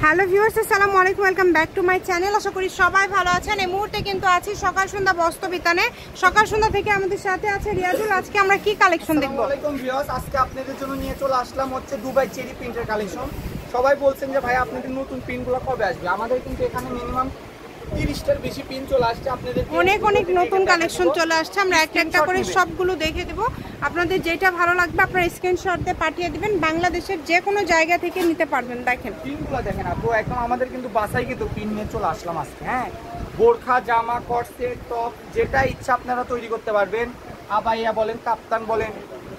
Hello viewers, আসসালামু আলাইকুম, welcome back to my channel. আশা করি সবাই ভালো আছেন। এই মুহূর্তে কিন্তু আছি সকাল সন্ধ্যা বস্ত্র বিতানে। সকাল সন্ধ্যা থেকে আমাদের সাথে আছে রিয়াজুল। আজকে আমরা কি কালেকশন দেখব? আসসালামু আলাইকুম ভিউয়ার্স, আজকে আপনাদের জন্য নিয়ে চলে আসলাম হচ্ছে দুবাই চেরি প্রিন্টের কালেকশন। সবাই বলছেন যে ভাই আপনাদের নতুন প্রিন্টগুলো কবে আসবে। আমাদের কিন্তু এখানে মিনিমাম 30টার বেশি প্রিন্ট চলে আসছে। আপনাদের অনেক নতুন কালেকশন চলে আসছে। আমরা একটা করে সবগুলো দেখে দেব। আপনাদের যেটা ভালো লাগবে আপনারা স্ক্রিনশট দিয়ে পাঠিয়ে দিবেন। বাংলাদেশের যে কোনো জায়গা থেকে নিতে পারবেন। দেখেন প্রিন্টগুলো দেখেন আপু, একদম আমাদের কিন্তু বাসায় কিন্তু প্রিন্ট নিয়ে চলে আসলাম আজকে। হ্যাঁ, বোরখা, জামা, কটসেট, টপ যেটা ইচ্ছা আপনারা তৈরি করতে পারবেন। আবাইয়া বলেন, কাপ্তান বলেন।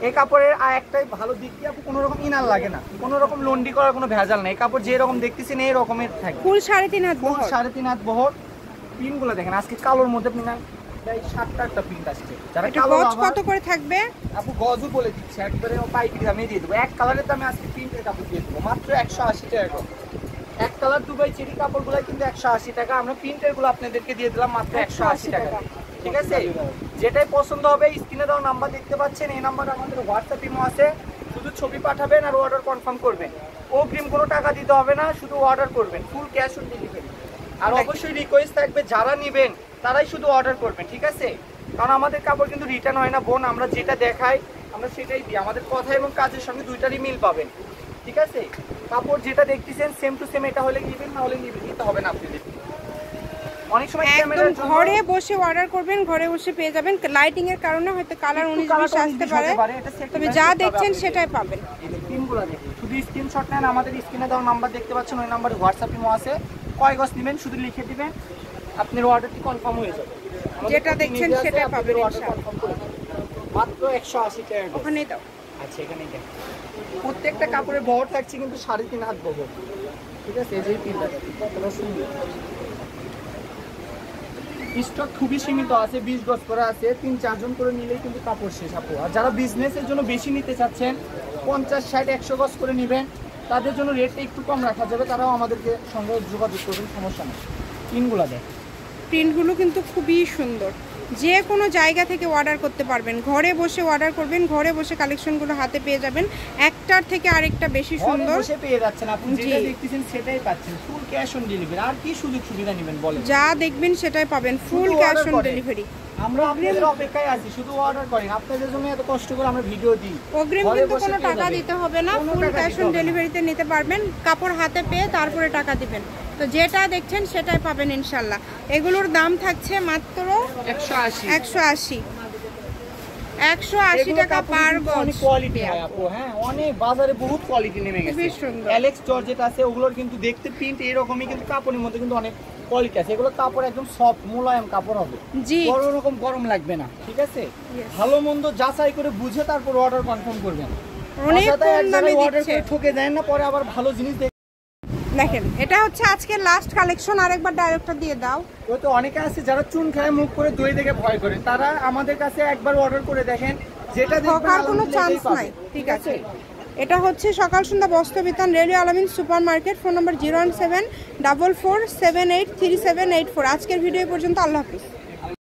এই কাপড়ের একটাই ভালো দিক কি আপু, কোনো রকম ইনার লাগে না, কোনো রকম লন্ডি করার কোনো ভেজাল নেই। এই কাপড় যে রকম দেখতেছেন এই রকমের থাকে। ফুল 3.5 হাত, ফুল 3.5 হাত বহর। প্রিন্টগুলো দেখেন, আজকে কালোর মধ্যে প্রায় 7টা একটা প্রিন্ট আসছে। যারা কালো গজ কত করে থাকবে আপু, গজও বলে দিচ্ছে, একবারে পাইকারি দামে দিয়ে দেবো। এক কালারের দামে আজকে প্রিন্টের কাপড় দিয়ে দেবো মাত্র 180 টাকা। এক কালার দুবাই চেরি কাপড়গুলো কিন্তু 180 টাকা। আমরা প্রিন্টের গুলো আপনাদেরকে দিয়ে দিলাম মাত্র 180 টাকা। ঠিক আছে, যেটাই পছন্দ হবে স্ক্রিনে দেওয়া নাম্বার দেখতে পাচ্ছেন, এই নাম্বারে আমাদের হোয়াটসঅ্যাপ ইমো আছে। শুধু ছবি পাঠাবেন আর অর্ডার কনফার্ম করবেন। অগ্রিম কোনো টাকা দিতে হবে না, শুধু অর্ডার করবেন, ফুল ক্যাশ অন ডেলিভারি। আর অবশ্যই রিকোয়েস্ট থাকবে যারা নেবেন তারাই শুধু অর্ডার করবেন, ঠিক আছে? কারণ আমাদের কাপড় কিন্তু রিটার্ন হয় না বোন, আমরা যেটা দেখাই আমরা সেটাই দিই। আমাদের কথা এবং কাজের সঙ্গে দুইটারই মিল পাবেন, ঠিক আছে? কাপড় যেটা দেখতেছেন সেম টু সেম এটা হলে নেবেন, না হলে নিতে হবে না আপনাদের। অনেক সময় একদম ঘরে বসে অর্ডার করবেন, ঘরে বসে পেয়ে যাবেন। লাইটিং এর কারণে হয়তো কালার 19-20 আসতে পারে, তবে যা দেখছেন সেটাই পাবেন। পিনগুলো দেখুন, শুধু স্ক্রিনশট নেন। আমাদের স্ক্রিনে দেওয়া নাম্বার দেখতে পাচ্ছেন, ওই নাম্বারে হোয়াটসঅ্যাপ ইমো আছে। কয় গজ নেবেন শুধু লিখে দিবেন, আপনার অর্ডারটি কনফার্ম হয়ে যাবে। যেটা দেখছেন সেটাই পাবেন মাত্র 180 টাকা। ওখানে দাও। আচ্ছা, এখানেই দেখেন প্রত্যেকটা কাপড়ের বহর থাকছে কিন্তু 3.5 হাত বহর, ঠিক আছে? এই যে পিনটা কতটা সুন্দর। স্টক খুবই সীমিত আছে, 20 গজ করে আছে। 3-4 জন করে নিলেই কিন্তু কাপড় শেষ আপু। আর যারা বিজনেসের জন্য বেশি নিতে চাচ্ছেন, 50, 60, 100 গজ করে নেবেন, তাদের জন্য রেটটা একটু কম রাখা যাবে। তারাও আমাদেরকে সঙ্গে যোগাযোগ করবেন, সমস্যা নেই। প্রিন্টগুলো দেখ, প্রিন্টগুলো কিন্তু খুবই সুন্দর। যে কোনো জায়গা থেকে অর্ডার করতে পারবেন, ঘরে বসে অর্ডার করবেন, ঘরে বসে কালেকশনগুলো হাতে পেয়ে যাবেন। একটার থেকে আরেকটা বেশি সুন্দর বসে পেয়ে যাচ্ছেন। আপনি যেটা দেখতেছেন সেটাই পাচ্ছেন, ফুল ক্যাশ অন ডেলিভারি। আর কি সুযোগ সুবিধা নেবেন বলেন? যা দেখবেন সেটাই পাবেন, ফুল ক্যাশ অন ডেলিভারি। আমরা আপনাদের অপেক্ষায় আছি, শুধু অর্ডার করেন। আপনাদের জন্য এত কষ্ট করে আমরা ভিডিও দিই। অগ্রিম কিন্তু কোনো টাকা দিতে হবে না, ফুল ক্যাশ অন ডেলিভারিতে নিতে পারবেন। কাপড় হাতে পেয়ে তারপরে টাকা দিবেন। তো যেটা দেখছেন সেটাই পাবেন ইনশাল্লাহ। এগুলোর দাম থাকছে মাত্র 180 টাকা পার গজ। অনেক কোয়ালিটি হয় আপু। হ্যাঁ, অনেক বাজারে বহুত কোয়ালিটি নেমে গেছে। অ্যালেক্স জর্জেট আছে, ওগুলোর কিন্তু দেখতে প্রিন্ট এরকমই, কিন্তু কাপড়ের মধ্যে কিন্তু অনেক কোয়ালিটি আছে। এগুলো কাপড় একদম সফট মোলায়েম কাপড় হবে, কোনো রকম গরম লাগবে না, ঠিক আছে? ভালো মন্দ যাচাই করে বুঝে তারপর অর্ডার কনফার্ম করবেন। অনেক কম দামে দিচ্ছে, ঠকে দেন না, পরে আবার ভালো জিনিস দেখেন। এটা হচ্ছে আজকের লাস্ট কালেকশন। আরেকবার ডাইরেক্টর দিয়ে দাও। ওই তো অনেকে আছে যারা চুন খায়, মুখ করে দই দেখে ভয় করে, তারা আমাদের কাছে একবার অর্ডার করে দেখেন, যেটা দেখবেন কোনো চান্স নাই, ঠিক আছে? এটা হচ্ছে সকাল সন্ধ্যা বস্ত্র বিতান, রেলওয়ে আলামিন সুপার মার্কেট। ফোন নম্বর 01744783784। আজকের ভিডিও পর্যন্ত, আল্লাহ হাফিজ।